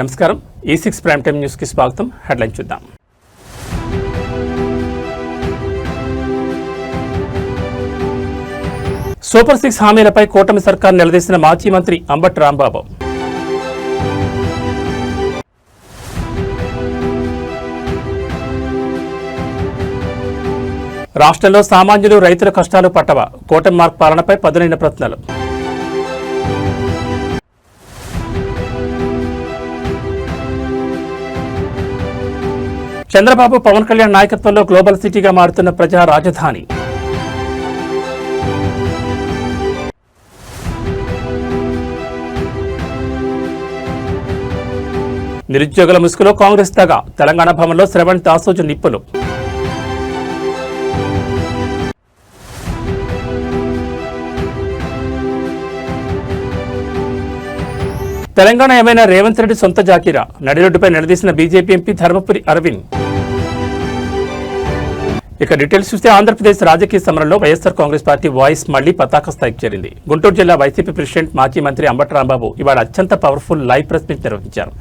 నమస్కారం E6 prime time news కి స్వాగతం. హెడ్లైన్ చూద్దాం. సూపర్ 6 హామీలపై కూటమి సర్కార్ నిలదీసిన మాజీ మంత్రి అంబటి రాంబాబు. రాష్ట్రంలో సామాన్యులు రైతుల కష్టాలు పట్టవ, కూటమి మార్క్ పాలనపై పదునైన ప్రశ్నలు. చంద్రబాబు పవన్ కళ్యాణ్ నాయకత్వంలో గ్లోబల్ సిటీగా మారుతున్న ప్రజా రాజధాని. నిరుద్యోగుల ముసుగులో కాంగ్రెస్ దగ, తెలంగాణ భవన్లో శ్రవణ్ దాసోజు నిప్పులు. తెలంగాణ ఏమైనా రేవంత్ రెడ్డి సొంత జాకీరా, నడిరోడ్డుపై నిలదీసిన బీజేపీ ఎంపీ ధర్మపురి అరవింద్. ఇక డీటెయిల్స్ చూస్తే ఆంధ్రప్రదేశ్ రాజకీయ సమరంలో వైఎస్ఆర్ కాంగ్రెస్ పార్టీ వాయిస్ మళ్లీ పతాక స్థాయికి చేరింది. గుంటూరు జిల్లా వైసీపీ ప్రెసిడెంట్ మాజీ మంత్రి అంబటి రాంబాబు ఇవాళ అత్యంత పవర్ఫుల్ లైవ్ ప్రెస్ మీట్ నిర్వహించారు.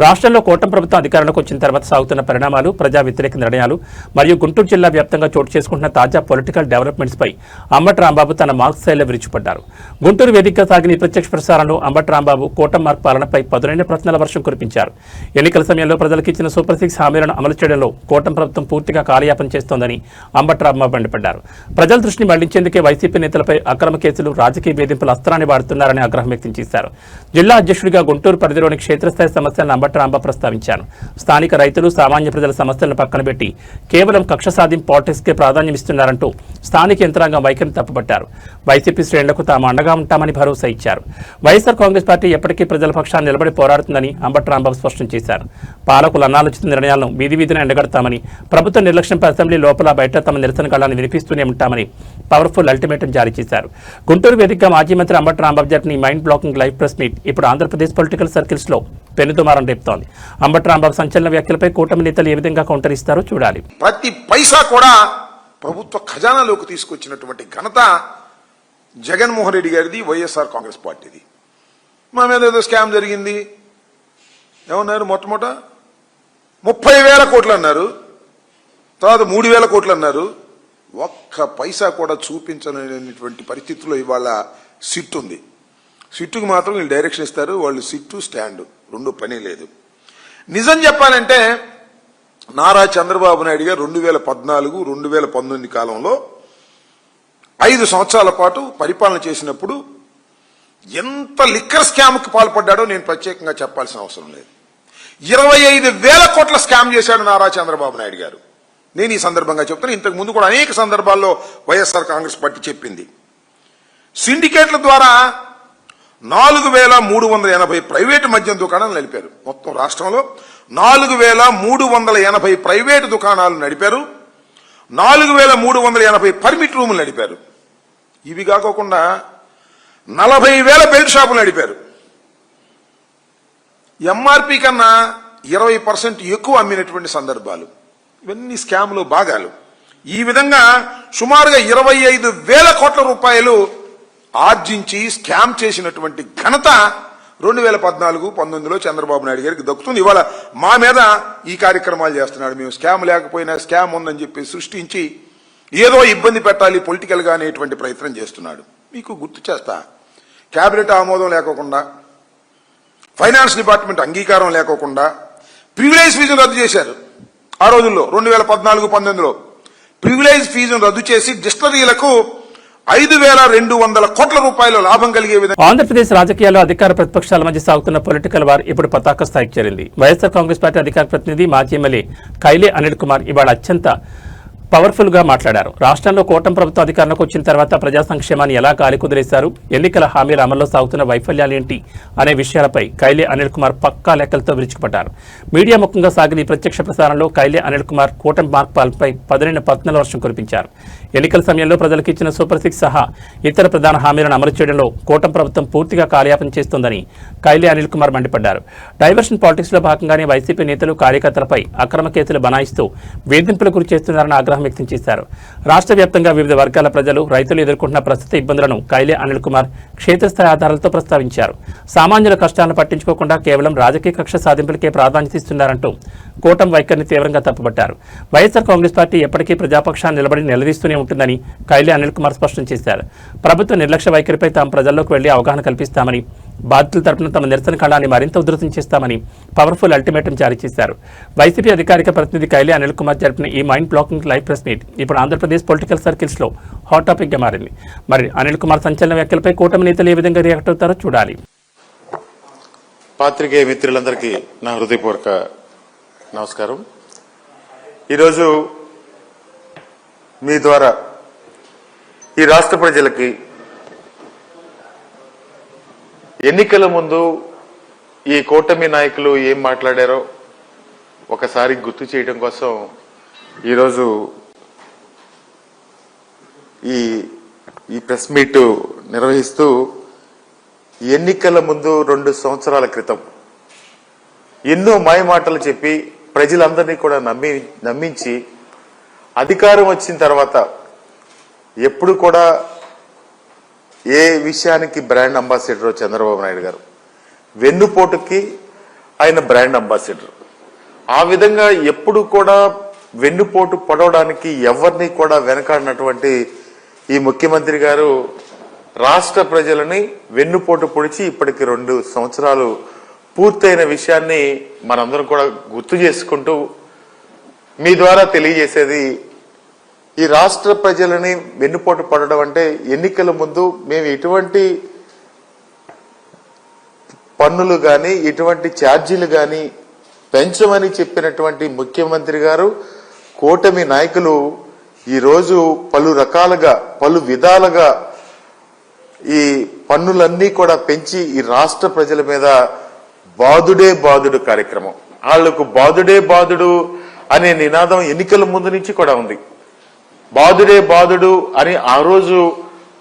రాష్ట్రంలో కూటమి ప్రభుత్వం అధికారంలోకి వచ్చిన తర్వాత సాగుతున్న పరిణామాలు, ప్రజా వ్యతిరేక నిర్ణయాలు మరియు గుంటూరు జిల్లా వ్యాప్తంగా చోటు చేసుకుంటున్న తాజా పొలిటికల్ డెవలప్మెంట్స్ పై అంబటి రాంబాబు తన మార్క్ శైలిలో విరుచుపడ్డారు. గుంటూరు వేదికగా సాగిన ఈ ప్రత్యక్ష ప్రసారంలో అంబటి రాంబాబు కూటమి మార్క్ పాలనపై పదునైన ప్రశ్నల వర్షం కురిపించారు. ఎన్నికల సమయంలో ప్రజలకు ఇచ్చిన సూపర్ 6 హామీలను అమలు చేయడంలో కూటమి ప్రభుత్వం పూర్తిగా కాలయాపన చేస్తోందని అంబటి రాంబాబు మండిపడ్డారు. ప్రజల దృష్టిని మళ్లించేందుకే వైసీపీ నేతలపై అక్రమ కేసులు, రాజకీయ వేధింపుల అస్త్రాన్ని వాడుతున్నారని ఆగ్రహం వ్యక్తం చేశారు. జిల్లా అధ్యక్షుడిగా గుంటూరు పరిధిలోని క్షేత్రస్థాయి సమస్యలను అంబటి రాంబాబు ప్రస్తావించారు. స్థానిక రైతులు, సామాన్య ప్రజల సమస్యలను పక్కన పెట్టి కేవలం కక్ష సాధింపు పాలిటిక్స్కే ప్రాధాన్యమిస్తున్నారంటూ స్థానిక యంత్రాంగం వైఖరిని తప్పుపట్టారు. వైసీపీ శ్రేణులకు తాము అండగా ఉంటామని భరోసా ఇచ్చారు. వైఎస్ఆర్ కాంగ్రెస్ పార్టీ ఎప్పటికీ ప్రజల పక్షాన్ని నిలబడి పోరాడుతుందని అంబటి రాంబాబు స్పష్టం చేశారు. పాలకుల అనాలోచిత నిర్ణయాలను వీధిన ఎండగడతామని, ప్రభుత్వ నిర్లక్ష్యంపై అసెంబ్లీ లోపల బయట తమ నిరసన గళాన్ని వినిపిస్తూనే ఉంటామని పవర్ఫుల్ అల్టిమేటం జారీ చేశారు. గుంటూరు వేదికగా మాజీ మంత్రి అంబటి రాంబాబు జరిపిన mind blocking live press meet ఇప్పుడు ఆంధ్రప్రదేశ్ పొలిటికల్ సర్కిల్స్ లో పెనుదుమారం రేపుతోంది. అంబటి రాంబాబు సంచలన వ్యాఖ్యలపై కూటమి నేతలు ఏ విధంగా కౌంటర్ ఇస్తారో చూడాలి. ప్రతి పైసా కూడా ప్రభుత్వ ఖజానాలోకి తీసుకొచ్చినటువంటి ఘనత జగన్మోహన్ రెడ్డి గారిది, వైఎస్ఆర్ కాంగ్రెస్ పార్టీది. మా మీద ఏదో స్కామ్ జరిగింది ఏమన్నారు, మొట్టమొదట 30,000 కోట్లు అన్నారు, తర్వాత 3,000 కోట్లు అన్నారు. ఒక్క పైసా కూడా చూపించలేనటువంటి పరిస్థితుల్లో ఇవాళ సిట్ ఉంది. సిట్టుకు మాత్రం వీళ్ళు డైరెక్షన్ ఇస్తారు, వాళ్ళు సిట్టు స్టాండ్ రెండు పని లేదు. నిజం చెప్పాలంటే నారా చంద్రబాబు నాయుడు గారు 2014, 2019 కాలంలో 5 సంవత్సరాల పాటు పరిపాలన చేసినప్పుడు ఎంత లిక్కర్ స్కామ్కి పాల్పడ్డాడో నేను ప్రత్యేకంగా చెప్పాల్సిన అవసరం లేదు. 25,000 కోట్ల స్కామ్ చేశాడు నారా చంద్రబాబు నాయుడు గారు. నేను ఈ సందర్భంగా చెప్తాను, ఇంతకు ముందు కూడా అనేక సందర్భాల్లో వైఎస్ఆర్ కాంగ్రెస్ పార్టీ చెప్పింది. సిండికేట్ల ద్వారా 4,380 ప్రైవేటు మద్యం దుకాణాలు నడిపారు. మొత్తం రాష్ట్రంలో 4,380 ప్రైవేటు దుకాణాలు నడిపారు, 4,380 పర్మిట్ రూములు నడిపారు. ఇవి కాకుండా 40,000 బెల్ట్ షాపులు నడిపారు. ఎంఆర్పి కన్నా 20% ఎక్కువ అమ్మినటువంటి సందర్భాలు. ఇవన్నీ స్కామ్లు, భాగాలు. ఈ విధంగా సుమారుగా 25,000 కోట్ల రూపాయలు ఆర్జించి స్కామ్ చేసినటువంటి ఘనత 2014-19లో చంద్రబాబు నాయుడు గారికి దక్కుతుంది. ఇవాళ మా మీద ఈ కార్యక్రమాలు చేస్తున్నాడు. మేము స్కామ్ లేకపోయినా స్కామ్ ఉందని చెప్పి సృష్టించి ఏదో ఇబ్బంది పెట్టాలి పొలిటికల్ గా అనేటువంటి ప్రయత్నం చేస్తున్నాడు. మీకు గుర్తు చేస్తా, కేబినెట్ ఆమోదం లేకోకుండా, ఫైనాన్స్ డిపార్ట్మెంట్ అంగీకారం లేకోకుండా ప్రివిలేజ్ ఫీజును రద్దు చేశారు. ఆ రోజుల్లో 2014-19లో ప్రివిలేజ్ ఫీజును రద్దు చేసి డిస్టిలరీలకు 5,200 కోట్ల రూపాయల లాభం కలిగే విధంగా. ఆంధ్రప్రదేశ్ రాజకీయాల్లో అధికార ప్రతిపక్షాల మధ్య సాగుతున్న పొలిటికల్ వార్ ఇప్పుడు పతాక స్థాయికి చేరింది. వైఎస్ఆర్ కాంగ్రెస్ పార్టీ అధికార ప్రతినిధి మాజీ ఎమ్మెల్యే కైలే అనిల్ కుమార్ ఇవాళ అత్యంత పవర్ఫుల్ గా మాట్లాడారు. రాష్ట్రంలో కూటమి ప్రభుత్వం అధికారంలోకి వచ్చిన తర్వాత ప్రజా సంక్షేమాన్ని ఎలా గాలికుదిలేశారు, ఎన్నికల హామీల అమల్లో సాగుతున్న వైఫల్యాలేంటి అనే విషయాలపై కైలే అనిల్ కుమార్ పక్కా లెక్కలతో విరుచుకుపడ్డారు. మీడియా ముఖంగా సాగిన ఈ ప్రత్యక్ష ప్రసారంలో కైలే అనిల్ కుమార్ కూటమి మార్క్ పాలనపై పదునైన ప్రశ్నల వర్షం కురిపించారు. ఎన్నికల సమయంలో ప్రజలకు ఇచ్చిన సూపర్ 6 సహా ఇతర ప్రధాన హామీలను అమలు చేయడంలో కూటమి ప్రభుత్వం పూర్తిగా కాలయాపన చేస్తోందని కైలే అనిల్ కుమార్ మండిపడ్డారు. డైవర్షన్ పాలిటిక్స్ లో భాగంగానే వైసీపీ నేతలు, కార్యకర్తలపై అక్రమ కేసులు బనాయిస్తూ వేధింపులకు గురి చేస్తున్నారన్న ఆగ్రహం ఆగ్రహం వ్యక్తం చేశారు. రాష్ట్ర వ్యాప్తంగా వివిధ వర్గాల ప్రజలు, రైతులు ఎదుర్కొంటున్న ప్రస్తుత ఇబ్బందులను కైలే అనిల్ కుమార్ క్షేత్రస్థాయి ఆధారాలతో ప్రస్తావించారు. సామాన్యుల కష్టాలను పట్టించుకోకుండా కేవలం రాజకీయ కక్ష సాధింపులకే ప్రాధాన్యత ఇస్తున్నారంటూ కూటమి వైఖరిని తీవ్రంగా తప్పుపట్టారు. వైఎస్ఆర్ కాంగ్రెస్ పార్టీ ఎప్పటికీ ప్రజాపక్షాన్ని నిలబడి నిలదీస్తూనే ఉంటుందని కైలే అనిల్ కుమార్ స్పష్టం చేశారు. ప్రభుత్వ నిర్లక్ష్య వైఖరిపై తాము ప్రజల్లోకి వెళ్లి అవగాహన కల్పిస్తామని, బాధితుల తరపున తమ నిరసన కళాన్ని మరింత ఉధృతం చేస్తామని పవర్ఫుల్ అల్టిమేటం జారీ చేశారు. వైసీపీ అధికారిక ప్రతినిధి కైలే అనిల్ కుమార్ జరిపిన ఈ mind blocking live press meet ఇప్పుడు ఆంధ్రప్రదేశ్ పొలిటికల్ సర్కిల్స్ లో హాట్ టాపిక్ గా మారింది. మరి అనిల్ కుమార్ సంచలన వ్యాఖ్యలపై కూటమి నేతలు ఏ విధంగా రియాక్ట్ అవుతారో చూడాలి. పాత్రికేయ మిత్రులందరికీ నా హృదయపూర్వక నమస్కారం. ఈరోజు మీ ద్వారా ఈ రాష్ట్ర ప్రజలకి ఎన్నికల ముందు ఈ కూటమి నాయకులు ఏం మాట్లాడారో ఒకసారి గుర్తు చేయడం కోసం ఈరోజు ఈ ప్రెస్ మీట్ నిర్వహిస్తూ ఎన్నికల ముందు 2 సంవత్సరాల క్రితం ఎన్నో మాయమాటలు చెప్పి ప్రజలందరినీ కూడా నమ్మించి అధికారం వచ్చిన తర్వాత ఎప్పుడు కూడా ఏ విషయానికి బ్రాండ్ అంబాసిడర్ చంద్రబాబు నాయుడు గారు, వెన్నుపోటుకి ఆయన బ్రాండ్ అంబాసిడర్. ఆ విధంగా ఎప్పుడు కూడా వెన్నుపోటు పడవడానికి ఎవరిని కూడా వెనకాడినటువంటి ఈ ముఖ్యమంత్రి గారు రాష్ట్ర ప్రజలని వెన్నుపోటు పొడిచి ఇప్పటికి 2 సంవత్సరాలు పూర్తయిన విషయాన్ని మనందరం కూడా గుర్తు చేసుకుంటూ మీ ద్వారా తెలియజేసేది, ఈ రాష్ట్ర ప్రజలని వెన్నుపోటు పడడం అంటే ఎన్నికల ముందు మేము ఎటువంటి పన్నులు గాని ఎటువంటి ఛార్జీలు గాని పెంచమని చెప్పినటువంటి ముఖ్యమంత్రి గారు, కూటమి నాయకులు ఈరోజు పలు రకాలుగా పలు విధాలుగా ఈ పన్నులన్నీ కూడా పెంచి ఈ రాష్ట్ర ప్రజల మీద బాదుడే బాదుడు కార్యక్రమం, వాళ్లకు బాదుడే బాదుడు అనే నినాదం ఎన్నికల ముందు నుంచి కూడా ఉంది. బాదుడే బాదుడు అని ఆ రోజు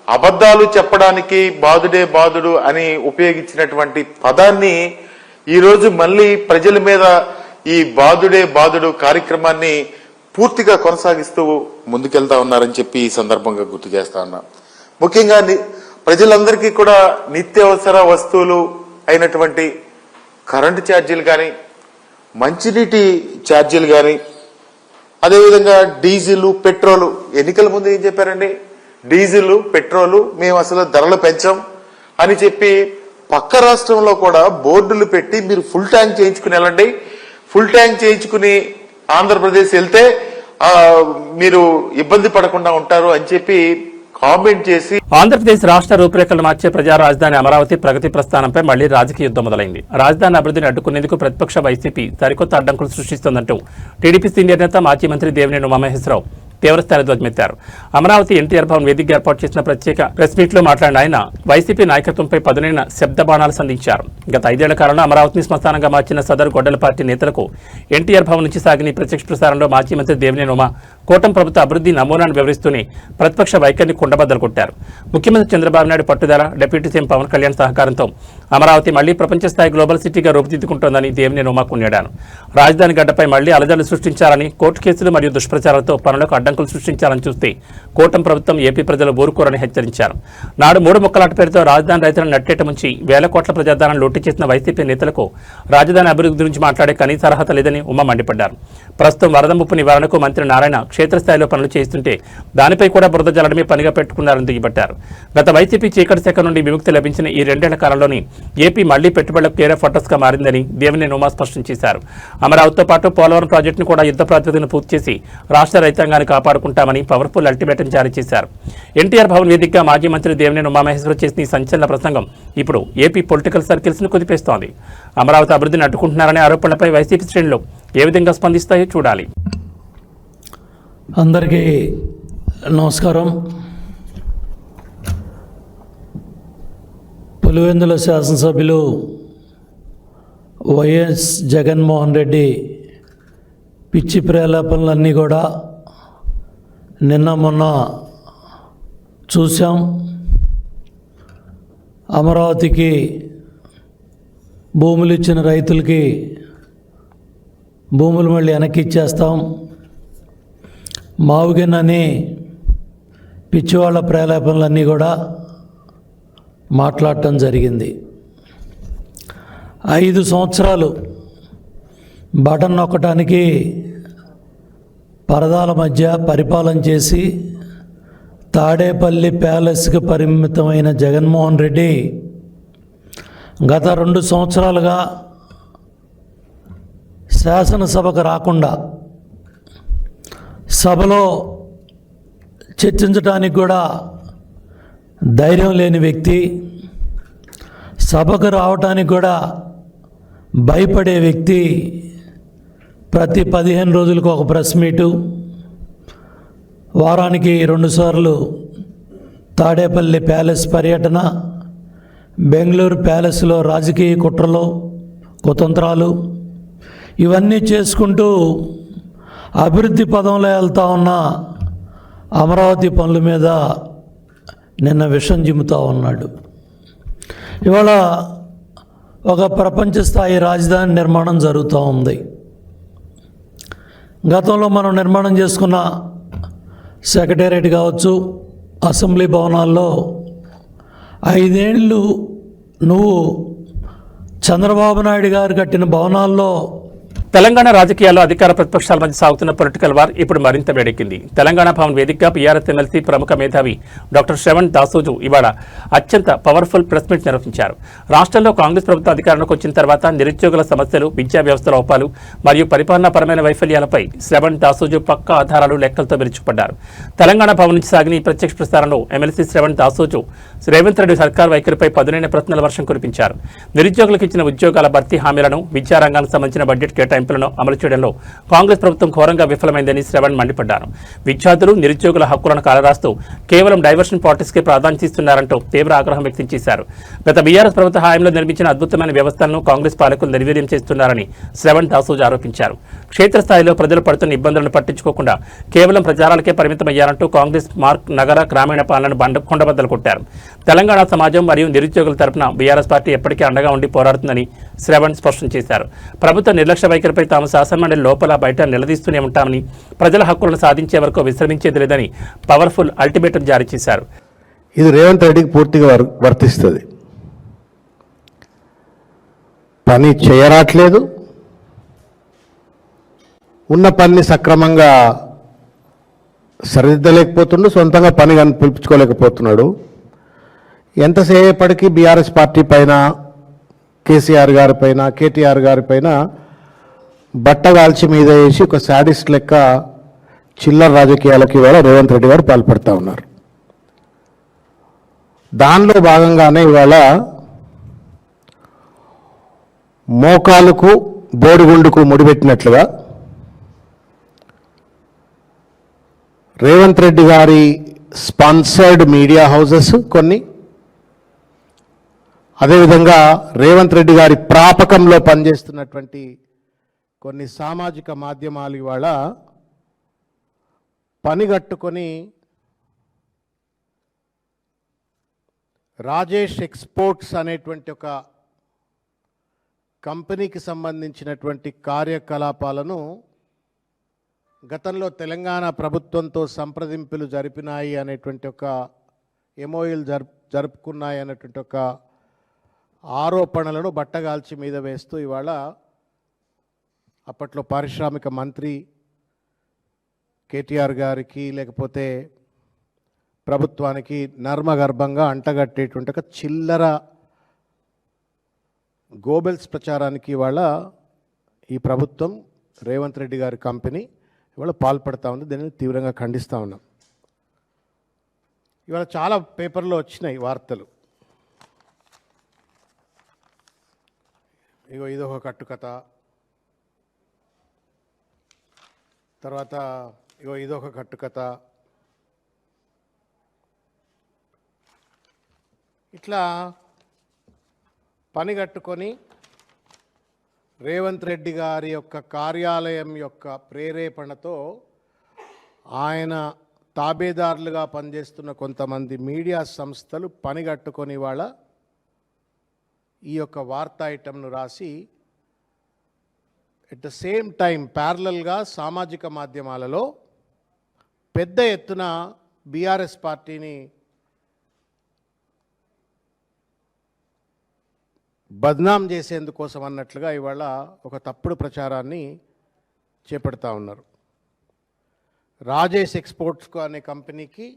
అబద్ధాలు చెప్పడానికి బాదుడే బాదుడు అని ఉపయోగించినటువంటి పదాన్ని ఈరోజు మళ్ళీ ప్రజల మీద ఈ బాదుడే బాదుడు కార్యక్రమాన్ని పూర్తిగా కొనసాగిస్తూ ముందుకెళ్తా ఉన్నారని చెప్పి ఈ సందర్భంగా గుర్తు చేస్తా ఉన్నా. ముఖ్యంగా ప్రజలందరికీ కూడా నిత్యావసర వస్తువులు అయినటువంటి కరెంటు ఛార్జీలు కానీ, మంచినీటి ఛార్జీలు కానీ, అదేవిధంగా డీజిల్, పెట్రోలు, ఎన్నికల ముందు ఏం చెప్పారండి, డీజిల్ పెట్రోలు మేము అసలు ధరలు పెంచాం అని చెప్పి పక్క రాష్ట్రంలో కూడా బోర్డులు పెట్టి మీరు ఫుల్ ట్యాంక్ చేయించుకుని వెళ్ళండి, ఫుల్ ట్యాంక్ చేయించుకుని ఆంధ్రప్రదేశ్ వెళ్తే మీరు ఇబ్బంది పడకుండా ఉంటారు అని చెప్పి కామెంట్ చేసి ఆంధ్రప్రదేశ్ రాష్ట్ర రూపురేఖలు మార్చే ప్రజా రాజధాని అమరావతి ప్రగతి ప్రస్థానంపై మళ్లీ రాజకీయ యుద్ధం మొదలైంది. రాజధాని అభివృద్ధిని అడ్డుకునేందుకు ప్రతిపక్ష వైసీపీ సరికొత్త అడ్డంకులు సృష్టిస్తోందంటూ టీడీపీ సీనియర్ నేత మాజీ మంత్రి దేవినేని ఉమామహేశ్వరరావు తీవ్రస్థాయి ధ్వజమెత్తారు. అమరావతి ఎన్టీఆర్ భవన్ వేదికగా ఏర్పాటు చేసిన ప్రత్యేక ప్రెస్ మీట్ లో మాట్లాడిన ఆయన వైసీపీ నాయకత్వంపై పదునైన శబ్ద బాణాలు సంధించారు. గత 5 ఏళ్ల కాలంలో అమరావతిని శ్మశానంగా మార్చిన సదరు గొడ్డల పార్టీ నేతలకు ఎన్టీఆర్ భవన్ నుంచి సాగిన ప్రత్యక్ష ప్రసారంలో మాజీ మంత్రి దేవినేని ఉమా కూటమి ప్రభుత్వ అభివృద్ధి నమూనాను వివరిస్తూనే ప్రతిపక్ష వైఖరిని కుండబద్దలు కొట్టారు. ముఖ్యమంత్రి చంద్రబాబు నాయుడు పట్టుదల, డిప్యూటీ సీఎం పవన్ కళ్యాణ్ సహకారంతో అమరావతి మళ్లీ ప్రపంచ స్థాయి గ్లోబల్ సిటీగా రూపుదిద్దుకుంటోందని దేవినేని ఉమా కొనియాడారు. రాజధాని గడ్డపై మళ్లీ అలజడులు సృష్టించాలని, కోర్టు కేసులు మరియు దుష్ప్రచారాలతో పనులకు అడ్డంకులు సృష్టించాలని చూస్తే కూటమి ప్రభుత్వం ఏపీ ప్రజలు ఊరుకోరని హెచ్చరించారు. నాడు 3 ముక్కలాట పేరుతో రాజధాని రైతులను నట్టేట ముంచి వేల కోట్ల ప్రజాధనాన్ని లొట్టి చేసిన వైసీపీ నేతలకు రాజధాని అభివృద్ధి గురించి మాట్లాడే కనీస అర్హత లేదని ఉమా మండిపడ్డారు. ప్రస్తుతం వరద ముప్పు నివారణకు మంత్రి నారాయణ క్షేత్రస్థాయిలో పనులు చేస్తుంటే దానిపై కూడా బురద జల్లడమే పనిగా పెట్టుకున్నారని దుయ్యబట్టారు. గత వైసీపీ చీకటి శాఖ నుండి విముక్తి లభించిన ఈ 2 ఏళ్ల కాలంలోని ఏపీ మళ్లీ పెట్టుబడులకు కేర్ ఆఫ్ అడ్రస్ గా మారిందని దేవినేని ఉమా స్పష్టం చేశారు. అమరావతితో పాటు పోలవరం ప్రాజెక్టును కూడా యుద్ధ ప్రాతిపదికన పూర్తి చేసి రాష్ట్ర రైతాంగాన్ని కాపాడుకుంటామని పవర్ఫుల్ అల్టిమేటం జారీ చేశారు. ఎన్టీఆర్ భవన్ వేదికగా మాజీ మంత్రి దేవినేని ఉమామహేశ్వరరావు చేసిన ఈ సంచలన ప్రసంగం ఇప్పుడు ఏపీ పొలిటికల్ సర్కిల్స్ ను కుదిపేస్తోంది. అమరావతి అభివృద్ధిని అడ్డుకుంటున్నారనే ఆరోపణలపై వైసీపీ శ్రేణులు ఏ విధంగా స్పందిస్తాయో చూడాలి. అందరికీ నమస్కారం. పులివెందుల శాసనసభ్యులు వైఎస్ జగన్మోహన్ రెడ్డి పిచ్చి ప్రేలాపనలన్నీ కూడా నిన్న మొన్న చూసాం. అమరావతికి భూములు ఇచ్చిన రైతులకి భూములు మళ్ళీ వెనక్కి ఇచ్చేస్తాం, మావుగెనని పిచ్చివాళ్ల ప్రేలాపనలన్నీ కూడా మాట్లాడటం జరిగింది. 5 సంవత్సరాలు బటన్ నొక్కటానికి పరదాల మధ్య పరిపాలన చేసి తాడేపల్లి ప్యాలెస్కి పరిమితమైన జగన్మోహన్ రెడ్డి గత 2 సంవత్సరాలుగా శాసనసభకు రాకుండా సభలో చర్చించడానికి కూడా ధైర్యం లేని వ్యక్తి, సభకు రావటానికి కూడా భయపడే వ్యక్తి ప్రతి 15 రోజులకు ఒక ప్రెస్ మీటు, వారానికి 2 సార్లు తాడేపల్లి ప్యాలెస్ పర్యటన, బెంగళూరు ప్యాలెస్లో రాజకీయ కుట్రలు కుతంత్రాలు ఇవన్నీ చేసుకుంటూ అభివృద్ధి పదంలో వెళ్తూ ఉన్న అమరావతి పనుల మీద నిన్న విషం జిమ్ముతూ ఉన్నాడు. ఇవాళ ఒక ప్రపంచ స్థాయి రాజధాని నిర్మాణం జరుగుతూ ఉంది. గతంలో మనం నిర్మాణం చేసుకున్న సెక్రటేరియట్ కావచ్చు, అసెంబ్లీ భవనాల్లో 5 ఏళ్ళు నువ్వు చంద్రబాబు నాయుడు గారు కట్టిన భవనాల్లో తెలంగాణ రాజకీయాల్లో అధికార ప్రతిపక్షాల మధ్య సాగుతున్న పొలిటికల్ వార్ ఇప్పుడు మరింత వేడెక్కింది. తెలంగాణ భవన్ వేదికగా బీఆర్ఎస్ ఎమ్మెల్సీ ప్రముఖ మేధావి డాక్టర్ శ్రవణ్ దాసోజు ఇవాళ అత్యంత పవర్ఫుల్ ప్రెస్ మీట్ నిర్వహించారు. రాష్ట్రంలో కాంగ్రెస్ ప్రభుత్వం అధికారంలోకి వచ్చిన తర్వాత నిరుద్యోగుల సమస్యలు, విద్యా వ్యవస్థ లోపాలు మరియు పరిపాలనాపరమైన వైఫల్యాలపై శ్రవణ్ దాసోజు పక్కా ఆధారాలు, లెక్కలతో విరుచుకుపడ్డారు. తెలంగాణ భవన్ నుంచి సాగిన ఈ ప్రత్యక్ష ప్రసారంలో ఎమ్మెల్సీ శ్రవణ్ దాసోజు రేవంత్ రెడ్డి సర్కార్ వైఖరిపై పదునైన ప్రశ్నల వర్షం కురిపించారు. నిరుద్యోగులకు ఇచ్చిన ఉద్యోగాల భర్తీ హామీలను, విద్యారంగానికి సంబంధించిన బడ్జెట్ కేటాయింపులను అమలు చేయడంలో కాంగ్రెస్ ప్రభుత్వం ఘోరంగా విఫలమైందని శ్రవణ్ మండిపడ్డారు. విద్యార్థులు, నిరుద్యోగుల హక్కులను కాలరాస్తూ కేవలం డైవర్షన్ పాలిటిక్స్కే ప్రాధాన్యత ఇస్తున్నారంటూ తీవ్ర ఆగ్రహం వ్యక్తం చేశారు. గత బీఆర్ఎస్ ప్రభుత్వ హయాంలో నిర్మించిన అద్భుతమైన వ్యవస్థలను కాంగ్రెస్ పాలకులు నిర్వీర్యం చేస్తున్నారని శ్రవణ్ దాసోజు ఆరోపించారు. క్షేత్రస్థాయిలో ప్రజలు పడుతున్న ఇబ్బందులను పట్టించుకోకుండా కేవలం ప్రచారాలకే పరిమితమయ్యారంటూ కాంగ్రెస్ నగర గ్రామీణ పాలనను కొండబద్దలు కొట్టారు. తెలంగాణ సమాజం మరియు నిరుద్యోగుల తరపున బీఆర్ఎస్ పార్టీ ఎప్పటికీ అండగా ఉండి పోరాడుతుందని శ్రవణ్ స్పష్టం చేశారు. ప్రభుత్వ నిర్లక్ష్య వైఖరిపై తాము శాసనమండలి లోపల బయట నిలదీస్తూనే ఉంటామని, ప్రజల హక్కులను సాధించే వరకు విశ్రమించేది లేదని పవర్ఫుల్ అల్టిమేటం జారీ చేశారు. ఇది రేవంత్ రెడ్డికి పూర్తిగా వర్తిస్తుంది. పని చేయరాట్లేదు, ఉన్న పని సక్రమంగా సరిదిద్దలేకపోతుండు, సొంతంగా పని పిలిపించుకోలేకపోతున్నాడు. ఎంతసేపటికి బీఆర్ఎస్ పార్టీ పైన, కేసీఆర్ గారి పైన, కేటీఆర్ గారి పైన బట్టగాల్చి మీద వేసి ఒక శాడిస్ట్ లెక్క చిల్లర రాజకీయాలకి ఇవాళ రేవంత్ రెడ్డి గారు పాల్పడుతూ ఉన్నారు. దానిలో భాగంగానే ఇవాళ మోకాలుకు బోడిగుండుకు ముడిపెట్టినట్లుగా రేవంత్ రెడ్డి గారి స్పాన్సర్డ్ మీడియా హౌసెస్ కొన్ని, అదేవిధంగా రేవంత్ రెడ్డి గారి ప్రాపకంలో పనిచేస్తున్నటువంటి కొన్ని సామాజిక మాధ్యమాలు ఇవాళ పనిగట్టుకొని రాజేష్ ఎక్స్పోర్ట్స్ అనేటువంటి ఒక కంపెనీకి సంబంధించినటువంటి కార్యకలాపాలను గతంలో తెలంగాణ ప్రభుత్వంతో సంప్రదింపులు జరిపినాయి అనేటువంటి ఒక ఎంఓయూలు జరుపుకున్నాయి అనేటువంటి ఒక ఆరోపణలను బట్టగాల్చి మీద వేస్తూ ఇవాళ అప్పట్లో పారిశ్రామిక మంత్రి కేటీఆర్ గారికి లేకపోతే ప్రభుత్వానికి నర్మగర్భంగా అంటగట్టేటువంటి ఒక చిల్లర గోబెల్స్ ప్రచారానికి ఇవాళ ఈ ప్రభుత్వం, రేవంత్ రెడ్డి గారి కంపెనీ ఇవాళ పాల్పడతా ఉంది. దీనిని తీవ్రంగా ఖండిస్తూ ఉన్నాం. ఇవాళ చాలా పేపర్లో వచ్చినాయి వార్తలు. ఇదొక కట్టుకథ, తర్వాత ఇదొక కట్టుకథ, ఇట్లా పని కట్టుకొని రేవంత్ రెడ్డి గారి యొక్క కార్యాలయం యొక్క ప్రేరేపణతో ఆయన తాబేదారులుగా పనిచేస్తున్న కొంతమంది మీడియా సంస్థలు పనిగట్టుకొని వాళ్ళ ఈ యొక్క వార్తా ఐటమ్ను రాసి ఎట్ ద సేమ్ టైం ప్యారలల్గా సామాజిక మాధ్యమాలలో పెద్ద ఎత్తున బీఆర్ఎస్ పార్టీని బద్నాం చేసేందుకోసం అన్నట్లుగా ఇవాళ ఒక తప్పుడు ప్రచారాన్ని చేపడతా ఉన్నారు. రాజేష్ ఎక్స్పోర్ట్స్ అనే కంపెనీకి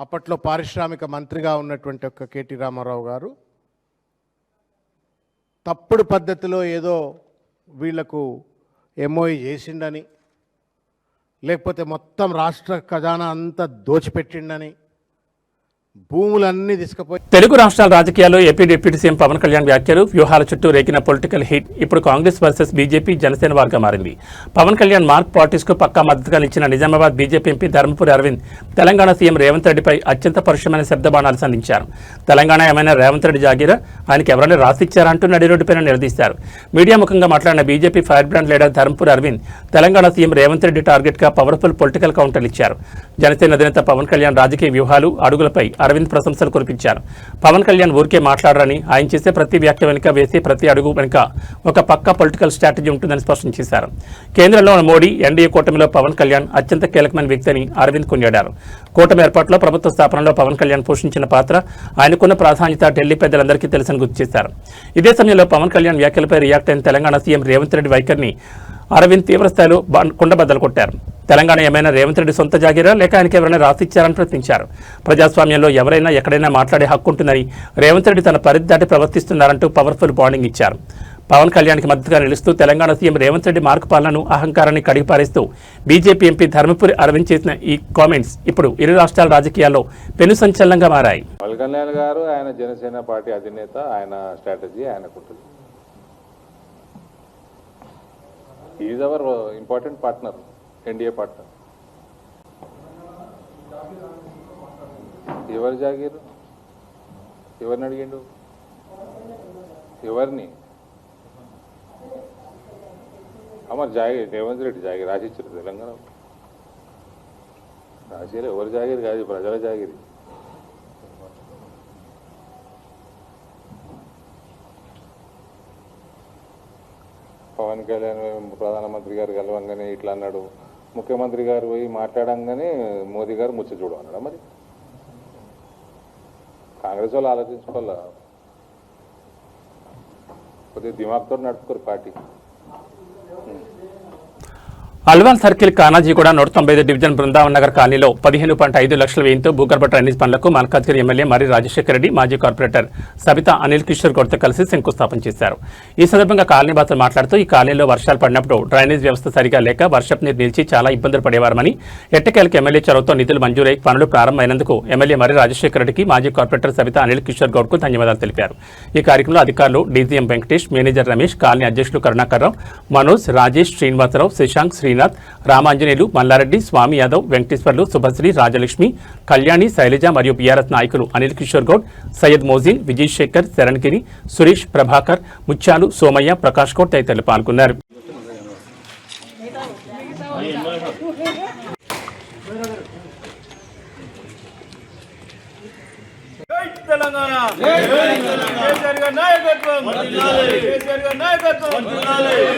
అప్పట్లో పారిశ్రామిక మంత్రిగా ఉన్నటువంటి ఒక కేటీ రామారావు గారు తప్పుడు పద్ధతిలో ఏదో వీళ్లకు ఎంఓఈ చేసిండని, లేకపోతే మొత్తం రాష్ట్ర ఖజానా అంతా దోచిపెట్టిండని, భూములన్నీ తీసుకుపోయి తెలుగు రాష్ట్రాల రాజకీయాల్లో AP deputy CM Pawan Kalyan వ్యాఖ్యలు వ్యూహాల చుట్టూ రేగిన పొలిటికల్ హిట్ ఇప్పుడు కాంగ్రెస్ వర్సెస్ బీజేపీ జనసేన వార్గా మారింది. పవన్ కళ్యాణ్ మార్క్ పార్టీస్ కు పక్కా మద్దతుగా నిలిచిన Nizamabad BJP MP Dharmapuri Arvind Telangana CM Revanth రెడ్డిపై అత్యంత పరుషమైన శబ్దబాణాలు సంధించారు. తెలంగాణ ఏమైనా రేవంత్ రెడ్డి జాగీరా, ఆయనకి ఎవరైనా రాసిచ్చారా అంటూ నడి రోడ్డుపైన నిలదీశారు. మీడియా ముఖంగా మాట్లాడిన BJP fire brand leader Dharmapuri Arvind Telangana CM Revanth Reddy target గా పవర్ఫుల్ పొలిటికల్ కౌంటర్లు ఇచ్చారు. జనసేన అధినేత పవన్ కళ్యాణ్ రాజకీయ వ్యూహాలు అడుగులపై అరవింద్ ప్రశంసలు కురిపించారు. పవన్ కళ్యాణ్ ఊరికే మాట్లాడరని, ఆయన చేసే ప్రతి వ్యాఖ్య వెనుక వేసే ప్రతి అడుగు వెనుక ఒక పక్కా పొలిటికల్ స్ట్రాటజీ ఉంటుందని స్పష్టం చేశారు. కేంద్రంలో మోడీ ఎన్డీఏ కూటమిలో పవన్ కళ్యాణ్ అత్యంత కీలకమైన వ్యక్తి అని అరవింద్ కొనియాడారు. కూటమి ఏర్పాటులో ప్రభుత్వ స్థాపనలో పవన్ కళ్యాణ్ పోషించిన పాత్ర, ఆయనకున్న ప్రాధాన్యత ఢిల్లీ పెద్దలందరికీ తెలుసని గుర్తు చేశారు. ఇదే సమయంలో పవన్ కళ్యాణ్ వ్యాఖ్యలపై రియాక్ట్ అయిన తెలంగాణ సీఎం రేవంత్ రెడ్డి వైఖరిని అరవింద్ తీవ్రస్థాయిలో కుండబద్దలు కొట్టారు. తెలంగాణ ఏమైనా రేవంత్ రెడ్డి సొంత జాగీరా, లేక ఆయనకి ఎవరైనా రాసిచ్చారని ప్రశ్నించారు. ప్రజాస్వామ్యంలో ఎవరైనా ఎక్కడైనా మాట్లాడే హక్కు ఉంటుందని, రేవంత్ రెడ్డి తన పరిధి దాటి ప్రవర్తిస్తున్నారంటూ పవర్ఫుల్ వార్నింగ్ ఇచ్చారు. పవన్ కళ్యాణ్కి మద్దతుగా నిలుస్తూ తెలంగాణ సీఎం రేవంత్ రెడ్డి మార్కు పాలనను, అహంకారాన్ని కడిగిపారేస్తూ బీజేపీ ఎంపీ ధర్మపురి అరవింద్ చేసిన ఈ కామెంట్స్ ఇప్పుడు ఇరు రాష్ట్రాల రాజకీయాల్లో పెను సంచలనంగా మారాయి. పవన్ కళ్యాణ్ గారు ఆయన జనసేన పార్టీ అధినేత, ఆయన స్ట్రాటజీ ఆయనకుంటుంది. Is our important partner, NDA partner. ఎవరు జాగీరు? ఎవరిని అడిగిండు? ఎవరిని? మరి జాగీర్ రేవంత్ రెడ్డి జాగీర్ రాసిచ్చారు తెలంగాణ. రాసిరు ఎవరు జాగీరు కాదు, ప్రజల జాగీరి. పవన్ కళ్యాణ్ ప్రధానమంత్రి గారు కలవంగానే ఇట్లా అన్నాడు, ముఖ్యమంత్రి గారు పోయి మాట్లాడంగానే మోదీ గారు ముచ్చ చూడమన్నాడు. మరి కాంగ్రెస్ వాళ్ళు ఆలోచించుకోవాలా, కొద్దిగా దిమాగ్తో నడుపుకోరు party. Alwal circle Kanajiguda 195 division Brindavan Nagar కాలనీలో 15.5 లక్షల వ్యయంతో భూగర్భ డ్రైనేజ్ పనులకు మల్కాజ్గిరి ఎమ్మెల్యే మర్రి రాజశేఖర రెడ్డి, మాజీ కార్పొరేటర్ సబితా అనిల్ కిషోర్ గౌడ్తో కలిసి శంకుస్థాపన చేశారు. ఈ సందర్భంగా కాలనీ వాసులు మాట్లాడుతూ ఈ కాలనీలో వర్షాలు పడినప్పుడు డ్రైనేజ్ వ్యవస్థ సరిగా లేక వర్షపు నీరు నిలిచి చాలా ఇబ్బందులు పడేవారని, ఎట్టకేలకు ఎమ్మెల్యే చొరవతో నిధులు మంజూరై పనులు ప్రారంభమైనందుకు ఎమ్మెల్యే మర్రి రాజశేఖర రెడ్డికి, మాజీ కార్పొరేటర్ సబితా అనిల్ కిషోర్ గౌడ్కు ధన్యవాదాలు తెలిపారు. ఈ కార్యక్రమంలో అధికారులు DGM Venkatesh, manager Ramesh, colony అధ్యక్షులు కరుణాకర్రావు, మనోజ్, రాజేష్, శ్రీనివాసరావు, శశాంక్, శ్రీనాథ్, రామాంజనేయులు, మల్లారెడ్డి, స్వామి యాదవ్, వెంకటేశ్వర్లు, శుభశ్రీ, రాజలక్ష్మి, కళ్యాణి, శైలజ మరియు బీఆర్ఎస్ నాయకులు అనిల్ కిషోర్ గౌడ్, సయ్యద్ మోజీన్, విజయ్ శేఖర్, శరణ్గిరి, సురేష్, ప్రభాకర్, ముత్యాలు, సోమయ్య, ప్రకాష్ గౌడ్ తదితరులు పాల్గొన్నారు. తెలంగాణ కేసీఆర్ గారి నాయకత్వం, కేసీఆర్ గారి నాయకత్వం,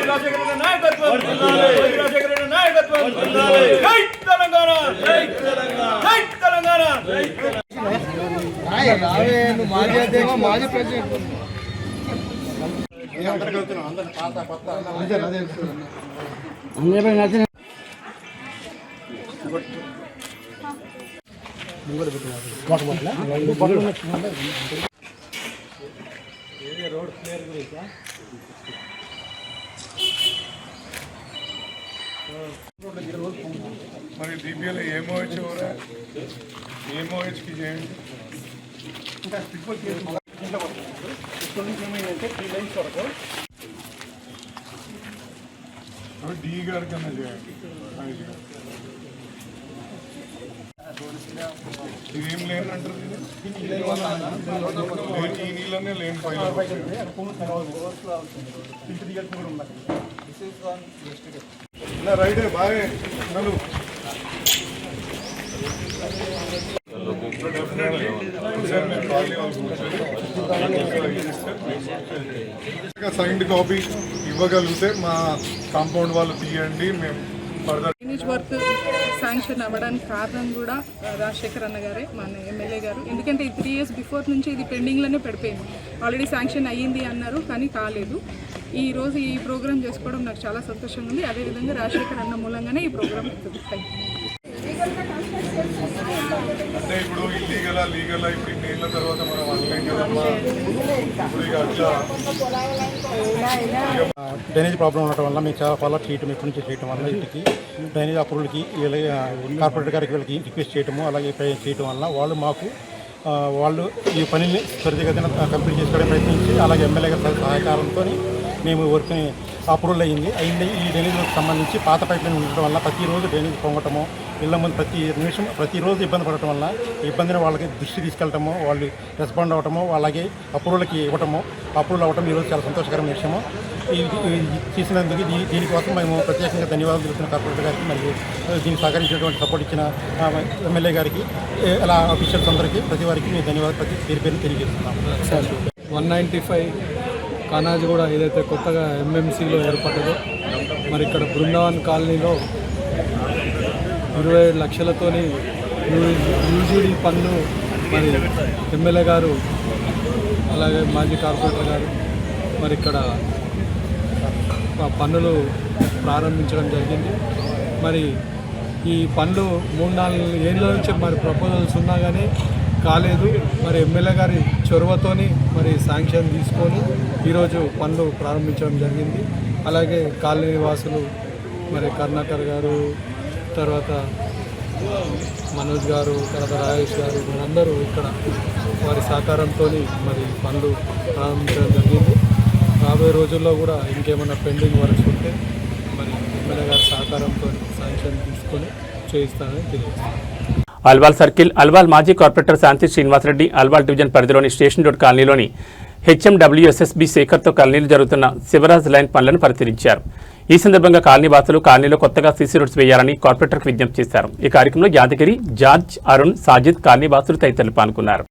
రాజశేఖర రెడ్డి నాయకత్వం, రాజశేఖర రెడ్డి నాయకత్వం. జై తెలంగాణ, జై తెలంగాణ, జై తెలంగాణ. మాజీ అధ్యక్షుడు, మాజీ ప్రెసిడెంట్ మరి డిపిఎల్ ఏమోహెచ్ ఏమోహెచ్కి చేయండి. డి గారి కన్నా చేయండి. ఇదేం లేని అంటారు, ఈ నీళ్ళనే లేని పైన రైడే బాగా నన్ను సైన్డ్ కాపీ ఇవ్వగలిగితే మా కాంపౌండ్ వాళ్ళు తీయండి, మేము ఫర్దర్ డ్రైనేజ్ వర్క్ శాంక్షన్ అవ్వడానికి కారణం కూడా రాజశేఖర్ అన్న గారే, మన ఎమ్మెల్యే గారు. ఎందుకంటే 3 years బిఫోర్ నుంచి ఇది పెండింగ్లోనే పడిపోయింది. ఆల్రెడీ శాంక్షన్ అయ్యింది అన్నారు కానీ కాలేదు. ఈ రోజు ఈ ప్రోగ్రామ్ చేసుకోవడం నాకు చాలా సంతోషంగా ఉంది. అదేవిధంగా రాజశేఖర్ అన్న మూలంగానే ఈ ప్రోగ్రామ్ అవుతుంది. అంటే ఇప్పుడు ఇల్లీగలా లీగలా ఇప్పుడు ఇన్నేళ్ళ తర్వాత మనం అనలేం కదమ్మా. ఇప్పుడు ఇక అట్లా డ్రైనేజ్ ప్రాబ్లం ఉండటం వల్ల మేము చాలా ఫాలో చేయటం ఎప్పటి నుంచి చేయటం వల్ల ఇంటికి డ్రైనేజ్ అప్రూవల్కి కార్పొరేటర్ గారికి వీళ్ళకి రిక్వెస్ట్ చేయటము అలాగే చేయటం వల్ల వాళ్ళు ఈ పనిని త్వరితగతిన కంప్లీట్ చేసుకోవడానికి ప్రయత్నించి అలాగే ఎమ్మెల్యే గారి సహకారంతో మేము వర్క్ని అప్రూవల్ అయింది. ఈ డ్రైనేజ్ వర్క్ సంబంధించి పాత పైప్ లైన్ ఉండటం వల్ల ప్రతిరోజు డ్రైనేజ్ పొంగటము, ఇళ్ళ ముందు ప్రతి నిమిషం ప్రతిరోజు ఇబ్బంది పడటం వల్ల ఇబ్బందిని వాళ్ళకి దృష్టి తీసుకెళ్ళటము, వాళ్ళు రెస్పాండ్ అవ్వటము, అలాగే అప్రూవల్కి అప్రూవల్ అవ్వటం ఈరోజు చాలా సంతోషకరమైన విషయము. ఇది చేసినందుకు దీనికోసం మేము ప్రత్యేకంగా ధన్యవాదాలు తెలుపుతున్న కార్పొరేటర్ గారికి మరియు దీనికి సహకరించినటువంటి సపోర్ట్ ఇచ్చిన ఎమ్మెల్యే గారికి, అలా ఆఫీషియల్స్ అందరికీ ప్రతి వారికి మేము ధన్యవాదాలు పేరు తెలియజేస్తున్నాము. 195 కానాజిగూడ ఏదైతే కొత్తగా ఎంఎంసీలో ఏర్పడ్డదో మరి ఇక్కడ బృందావన్ కాలనీలో 27 లక్షలతోని యూజీడీ పన్ను మరి ఎమ్మెల్యే గారు అలాగే మాజీ కార్పొరేటర్ గారు మరి ఇక్కడ పన్నులు ప్రారంభించడం జరిగింది. మరి ఈ పనులు 3-4 ఏళ్ళ నుంచి మరి ప్రపోజల్స్ ఉన్నా కానీ కాలేదు. మరి ఎమ్మెల్యే గారి చొరవతోని మరి శాంక్షన్ తీసుకొని ఈరోజు పనులు ప్రారంభించడం జరిగింది. అలాగే కాలనీ వాసులు మరి కరుణాకర్ గారు, తర్వాత మనోజ్ గారు, తర్వాత రాజేష్ గారు వీరందరూ ఇక్కడ వారి సహకారంతో మరి పనులు ప్రారంభించడం జరిగింది. రాబోయే రోజుల్లో కూడా ఇంకేమైనా పెండింగ్ వర్క్స్ ఉంటే మరి ఎమ్మెల్యే గారి సహకారంతో శాంక్షన్ తీసుకొని చేయిస్తానని తెలియజేస్తాను. అల్వాల్ సర్కిల్ అల్వాల్ మాజీ కార్పొరేటర్ శాంతి శ్రీనివాసరెడ్డి అల్వాల్ డివిజన్ పరిధిలోని స్టేషన్ రోడ్ కాలనీలోని హెచ్ఎండబ్ల్యూఎస్ఎస్బి శేఖర్తో కాలనీలో జరుగుతున్న శివరాజ్ లైన్ పనులను పరిశీలించారు. ఈ సందర్భంగా కాలనీ వాసులు కాలనీలో కొత్తగా సీసీ రోడ్స్ వేయాలని కార్పొరేటర్కు విజ్ఞప్తి చేశారు. ఈ కార్యక్రమంలో యాదగిరి, జార్జ్, అరుణ్, సాజిద్, కాలనీ వాసులు తదితరులు పాల్గొన్నారు.